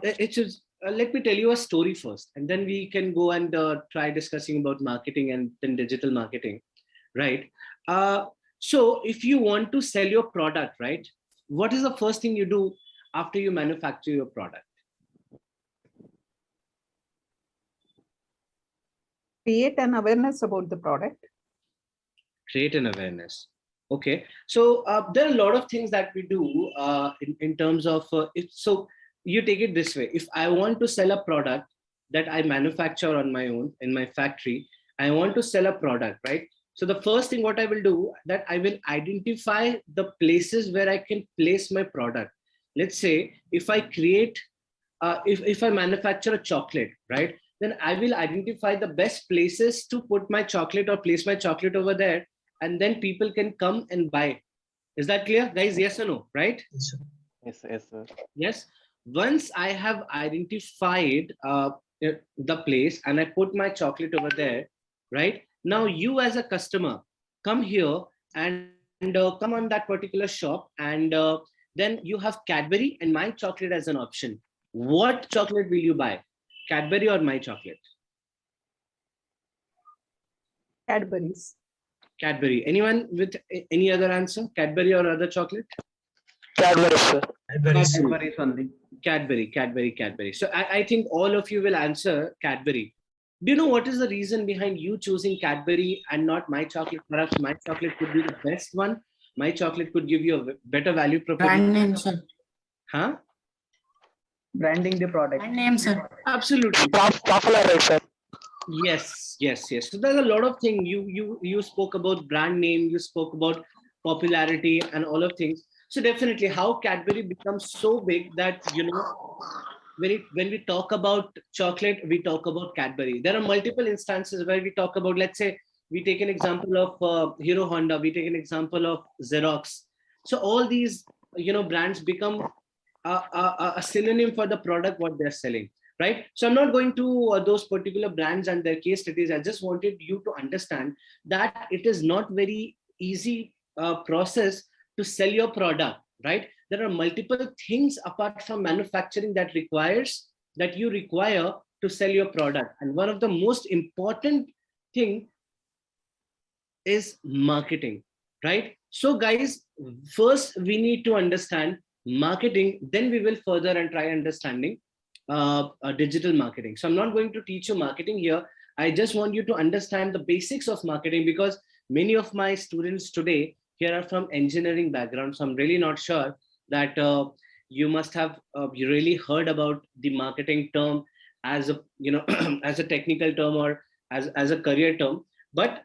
it is, let me tell you a story first, and then we can go and try discussing about marketing and then digital marketing, right? Uh, so if you want to sell your product, right, what is the first thing you do after you manufacture your product? Create an awareness about the product. Create an awareness. Okay, so there are a lot of things that we do in terms of so you take it this way. If I want to sell a product that I manufacture on my own in my factory, I want to sell a product, right? So the first thing what I will do, that I will identify the places where I can place my product. Let's say if I create if I manufacture a chocolate, right, then I will identify the best places to put my chocolate or place my chocolate over there, and then people can come and buy. Is that clear, guys? Yes or no? Right? Yes, yes, sir. Yes. Once I have identified the place and I put my chocolate over there, right? Now you as a customer come here and come on that particular shop, and then you have Cadbury and my chocolate as an option. What chocolate will you buy? Cadbury or my chocolate? Cadbury's. Cadbury. Anyone with any other answer? Cadbury or other chocolate? Cadbury, sir. Cadbury something. Cadbury. So I think all of you will answer Cadbury. Do you know what is the reason behind you choosing Cadbury and not my chocolate? Perhaps my chocolate could be the best one. My chocolate could give you a better value proposition. Brand name, sir. Huh? Branding the product. Brand name, sir. Absolutely. Popular, right, sir? Yes. So there's a lot of things. You spoke about brand name. You spoke about popularity and all of things. So definitely, how Cadbury becomes so big that when we talk about chocolate, we talk about Cadbury. There are multiple instances where we talk about. Let's say we take an example of Hero Honda. We take an example of Xerox. So all these brands become a synonym for the product what they're selling, right? So I'm not going to those particular brands and their case studies. I just wanted you to understand that it is not very easy process to sell your product, right? There are multiple things apart from manufacturing that you require to sell your product, and one of the most important thing is marketing, right? So guys, first we need to understand marketing, then we will further and try understanding digital marketing. So I'm not going to teach you marketing here. I just want you to understand the basics of marketing, because many of my students today here are from engineering background. So I'm really not sure that you must have you really heard about the marketing term as a as a technical term or as a career term. But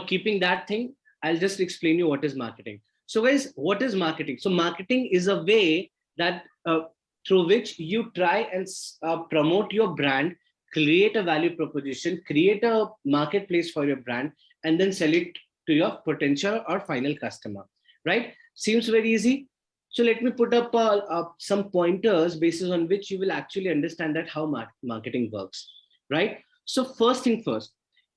keeping that thing, I'll just explain you what is marketing. So guys, what is marketing? So marketing is a way that through which you try and promote your brand, create a value proposition, create a marketplace for your brand, and then sell it to your potential or final customer, right? Seems very easy. So let me put up some pointers basis on which you will actually understand that how marketing works, right? So first thing first,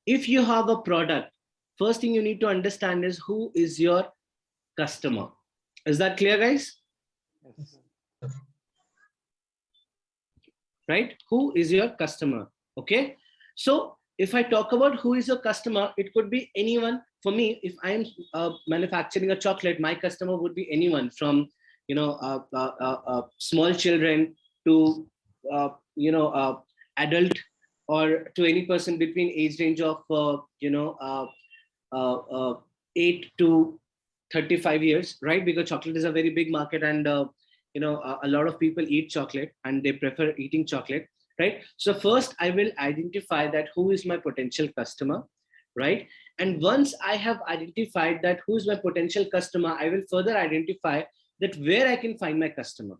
if you have a product, first thing you need to understand is who is your customer. Is that clear, guys? Yes. Right? Who is your customer? Okay. So if I talk about who is your customer, it could be anyone. For me, if I'm manufacturing a chocolate, my customer would be anyone from small children to adult, or to any person between age range of 8 to 35 years, right? Because chocolate is a very big market, and a lot of people eat chocolate and they prefer eating chocolate, right? So first I will identify that who is my potential customer, right? And once I have identified that who is my potential customer, I will further identify that where I can find my customer,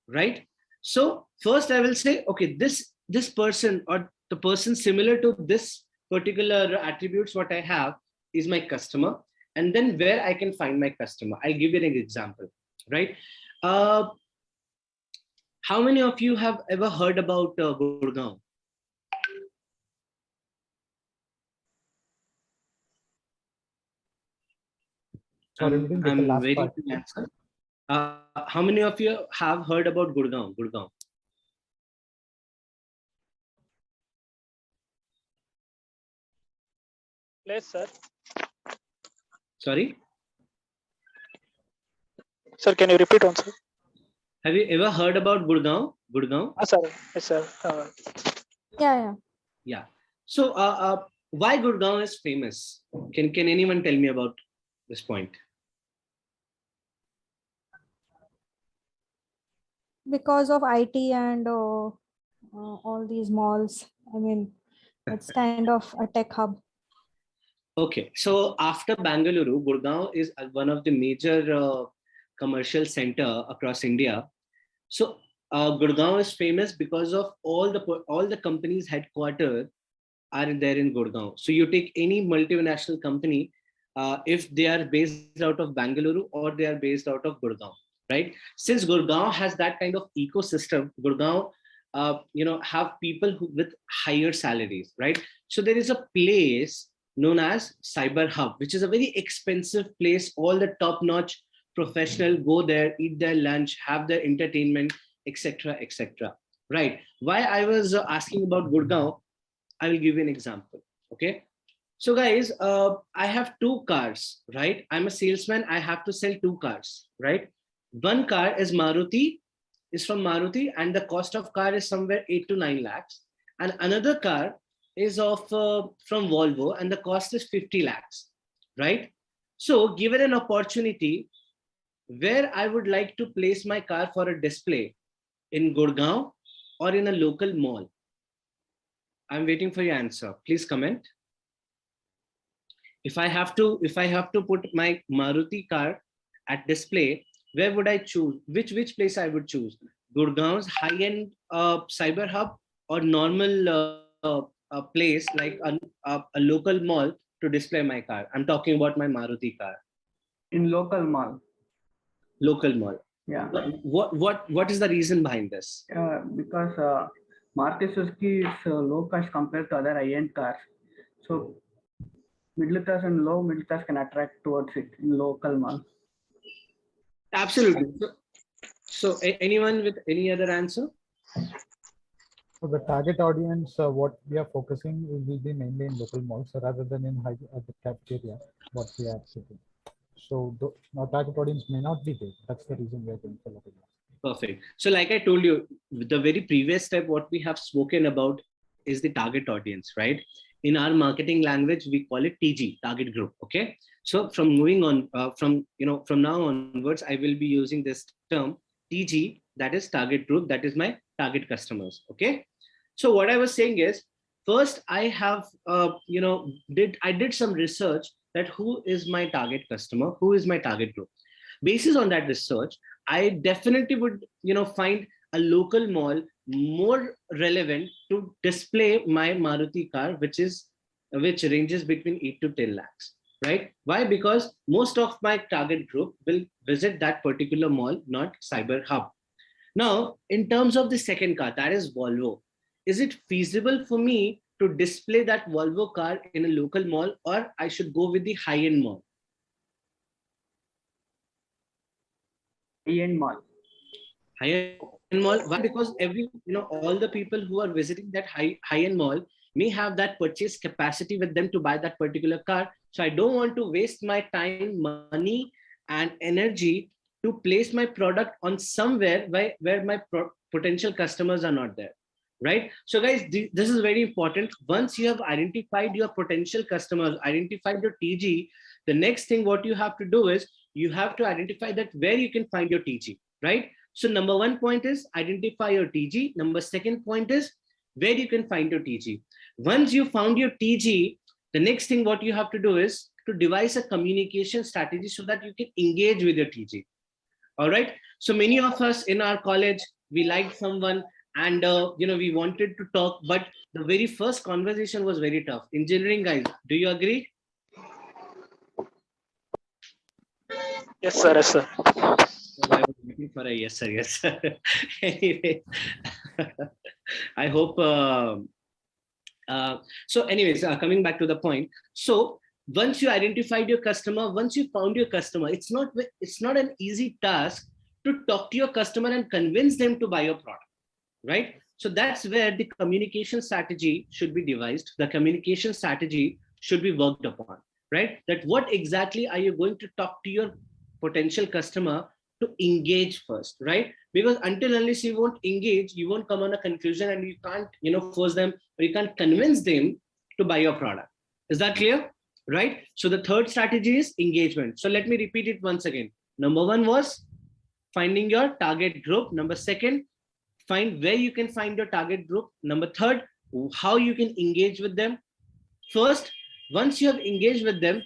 right? So first I will say, okay, this person or the person similar to this particular attributes what I have is my customer. And then where I can find my customer, I'll give you an example, right? How many of you have ever heard about Gurgaon? Sorry, we didn't get the I'm last waiting part. to answer. How many of you have heard about Gurgaon? Gurgaon. Place, sir. Sorry? Sir, can you repeat once, sir? Have you ever heard about Gurgaon? Gurgaon? Sir. Yes, sir. Yeah. Yeah. So why Gurgaon is famous? Can anyone tell me about this point? Because of IT and all these malls. I mean, it's kind of a tech hub. Okay. So after Bangalore, Gurgaon is one of the major commercial center across India. So Gurgaon is famous because of all the companies headquartered are there in Gurgaon. So you take any multinational company, if they are based out of Bangalore or they are based out of Gurgaon, right? Since Gurgaon has that kind of ecosystem, Gurgaon, have people with higher salaries, right? So there is a place known as Cyber Hub, which is a very expensive place. All the top-notch professional go there, eat their lunch, have their entertainment, etc., etc. Right? Why I was asking about Gurgaon, I will give you an example. Okay. So guys, I have two cars, right? I'm a salesman. I have to sell two cars, right? One car is from Maruti, and the cost of car is somewhere 8 to 9 lakhs. And another car is from Volvo, and the cost is 50 lakhs, right? So given an opportunity where I would like to place my car for a display, in Gurgaon or in a local mall, I'm waiting for your answer. Please comment. If I have to put my Maruti car at display, where would I choose? Which place I would choose? Gurgaon's high-end cyber hub or normal place like a local mall to display my car? I'm talking about my Maruti car. In local mall. Local mall. Yeah. What is the reason behind this? Because Maruti Suzuki is low cost compared to other high-end cars. So middle class and low middle class can attract towards it in local mall. Absolutely. So anyone with any other answer? So the target audience, what we are focusing will be mainly in local malls rather than in the cafeteria, what we are seeking. So our target audience may not be there. That's the reason we are going for local malls. Perfect. So like I told you, the very previous step, what we have spoken about is the target audience, right? In our marketing language, we call it TG, target group. Okay. So from moving on, from now onwards, I will be using this term TG, that is target group, that is my target customers. Okay. So what I was saying is, first I have, I did some research that who is my target customer, who is my target group. Basis on that research, I definitely would, find a local mall more relevant to display my Maruti car, which ranges between 8 to 10 lakhs, right? Why? Because most of my target group will visit that particular mall, not Cyber Hub. Now, in terms of the second car, that is Volvo, is it feasible for me to display that Volvo car in a local mall, or I should go with the high-end mall? High-end mall. High-end mall. Why? Because all the people who are visiting that high-end mall may have that purchase capacity with them to buy that particular car. So I don't want to waste my time, money, and energy to place my product on somewhere where my potential customers are not there, right? So guys, this is very important. Once you have identified your potential customers, identified your TG, the next thing what you have to do is you have to identify that where you can find your TG, right? So number one point is identify your TG. Number second point is where you can find your TG. Once you found your TG, the next thing what you have to do is to devise a communication strategy so that you can engage with your TG. All right. So many of us in our college, we liked someone and we wanted to talk, but the very first conversation was very tough. Engineering guys, do you agree? Yes, sir. Yes, sir. I was waiting for a yes sir, yes sir. Anyway, I hope. So anyways, coming back to the point. So once you identified your customer, once you found your customer, it's not an easy task to talk to your customer and convince them to buy your product, right? So that's where the communication strategy should be devised. The communication strategy should be worked upon, right? That what exactly are you going to talk to your potential customer to engage first, right? Because until unless you won't engage, you won't come on a conclusion, and you can't, force them, or you can't convince them to buy your product. Is that clear? Right? So the third strategy is engagement. So let me repeat it once again. Number one was finding your target group. Number second, find where you can find your target group. Number third, how you can engage with them. First, once you have engaged with them,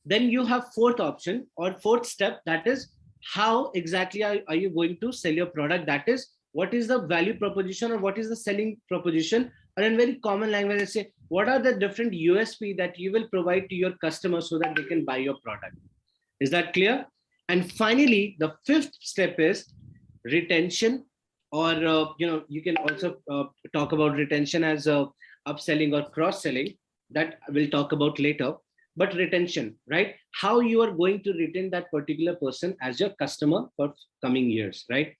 then you have fourth option or fourth step, that is how exactly are you going to sell your product. That is, what is the value proposition or what is the selling proposition, or in very common language, let's say, what are the different USP that you will provide to your customers so that they can buy your product. Is that clear? And finally, the fifth step is retention, or you can also talk about retention as upselling or cross-selling. That we'll talk about later. But retention, right? How you are going to retain that particular person as your customer for coming years, right?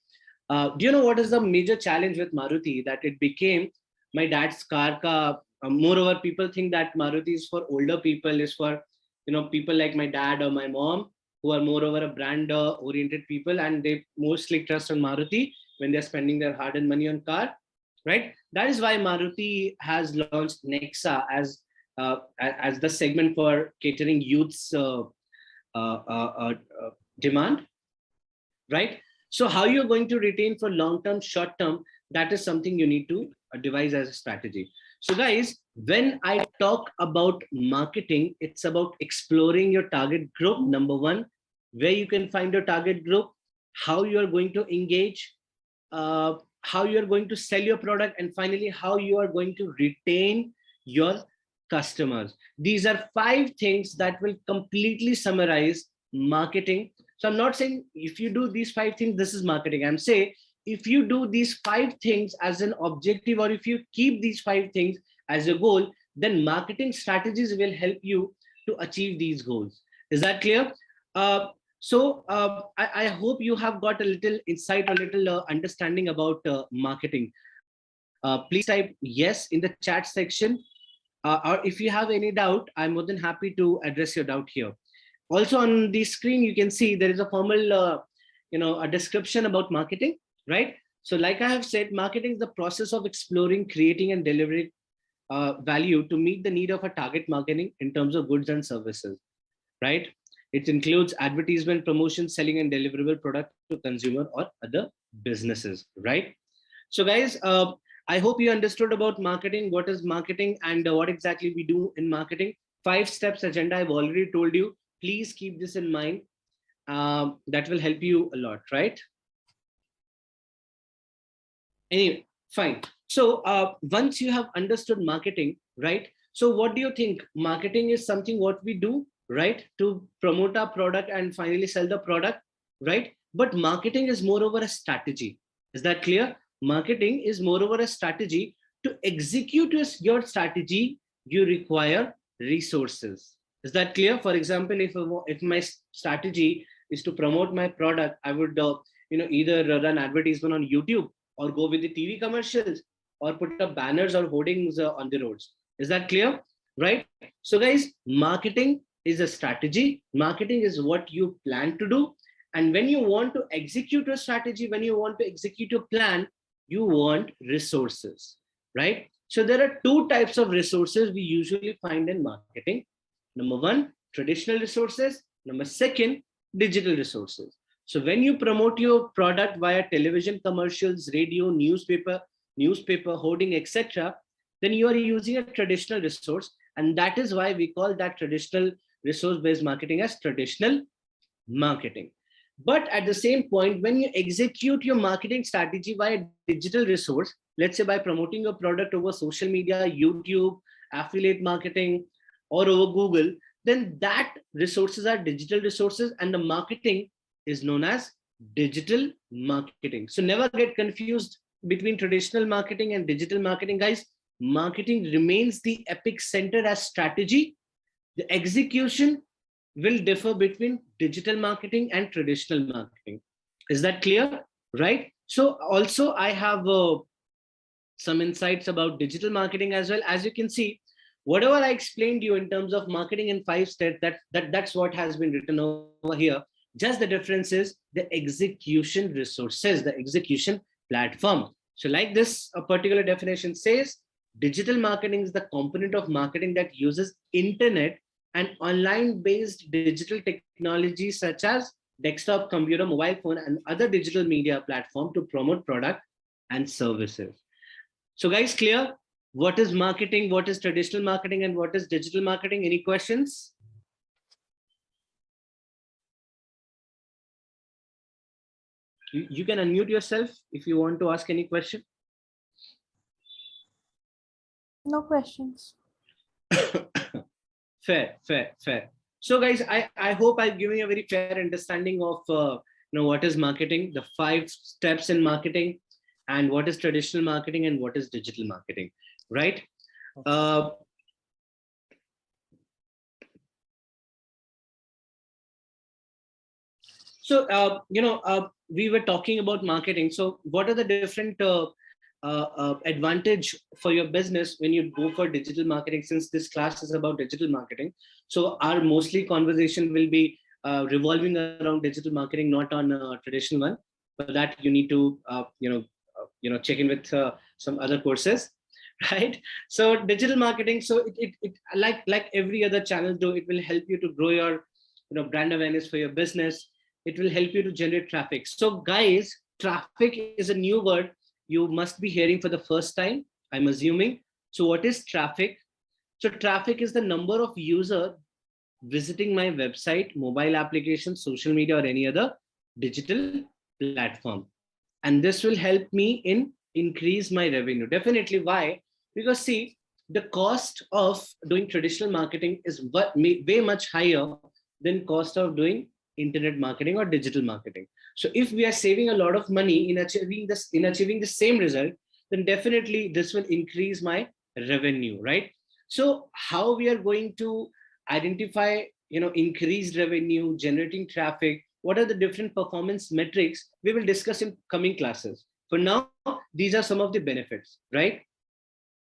Do you know what is the major challenge with Maruti? That it became my dad's car ka. Moreover, people think that Maruti is for older people, is for people like my dad or my mom, who are moreover a brand oriented people, and they mostly trust on Maruti when they're spending their hard-earned money on car, right? That is why Maruti has launched Nexa as the segment for catering youth's demand, right? So how you're going to retain for long-term, short-term, that is something you need to devise as a strategy. So guys, when I talk about marketing, it's about exploring your target group. Number one, where you can find your target group, how you are going to engage, how you are going to sell your product, and finally, how you are going to retain your customers. These are 5 things that will completely summarize marketing. So I'm not saying if you do these 5 things, this is marketing. I'm saying if you do these 5 things as an objective, or if you keep these 5 things as a goal, then marketing strategies will help you to achieve these goals. Is that clear? I hope you have got a little insight, a little understanding about marketing. Please type yes in the chat section. Or if you have any doubt, I'm more than happy to address your doubt here. Also on the screen, you can see there is a formal, a description about marketing, right? So like I have said, marketing is the process of exploring, creating, and delivering value to meet the need of a target marketing in terms of goods and services, right? It includes advertisement, promotion, selling, and deliverable product to consumer or other businesses, right? So guys, I hope you understood about marketing, what is marketing, and what exactly we do in marketing. 5 steps agenda I've already told you. Please keep this in mind. That will help you a lot, right? Anyway, fine. So once you have understood marketing, right? So what do you think? Marketing is something what we do, right? To promote our product and finally sell the product, right? But marketing is moreover a strategy. Is that clear? Marketing is moreover a strategy. To execute your strategy, you require resources. Is that clear? For example, if my strategy is to promote my product, I would either run advertisement on YouTube, or go with the TV commercials, or put up banners or hoardings on the roads. Is that clear? Right? So guys, marketing is a strategy. Marketing is what you plan to do. And when you want to execute your strategy, when you want to execute your plan, you want resources, right? So there are 2 types of resources we usually find in marketing. Number 1, traditional resources. Number 2, digital resources. So when you promote your product via television commercials, radio, newspaper hoarding, etc., then you are using a traditional resource. And that is why we call that traditional resource-based marketing as traditional marketing. But at the same point, when you execute your marketing strategy via digital resource, let's say by promoting your product over social media, YouTube, affiliate marketing, or over Google, then that resources are digital resources, and the marketing is known as digital marketing. So never get confused between traditional marketing and digital marketing, guys. Marketing remains the epic center as strategy. The execution will differ between digital marketing and traditional marketing. Is that clear? Right? So also I have some insights about digital marketing as well. As you can see, whatever I explained to you in terms of marketing in 5 steps, that's what has been written over here. Just the difference is the execution resources, the execution platform. So like this, a particular definition says, digital marketing is the component of marketing that uses internet and online based digital technology such as desktop, computer, mobile phone, and other digital media platform to promote product and services. So guys, clear? What is marketing, what is traditional marketing, and what is digital marketing? Any questions? You can unmute yourself if you want to ask any question. No questions. Fair. So guys, I hope I've given you a very fair understanding of what is marketing, the 5 steps in marketing, and what is traditional marketing and what is digital marketing, right? We were talking about marketing. So what are the different advantage for your business when you go for digital marketing, since this class is about digital marketing? So our mostly conversation will be revolving around digital marketing, not on a traditional one. For that, you need to check in with some other courses, right? So digital marketing, so it like every other channel though, it will help you to grow your brand awareness for your business. It will help you to generate traffic. So guys, traffic is a new word you must be hearing for the first time, I'm assuming. So what is traffic? So traffic is the number of users visiting my website, mobile application, social media, or any other digital platform. And this will help me in increase my revenue. Definitely. Why? Because see, the cost of doing traditional marketing is way much higher than cost of doing internet marketing or digital marketing. So if we are saving a lot of money in achieving the same result, then definitely this will increase my revenue, right? So how we are going to identify increased revenue, generating traffic, what are the different performance metrics, we will discuss in coming classes. For now, these are some of the benefits, right?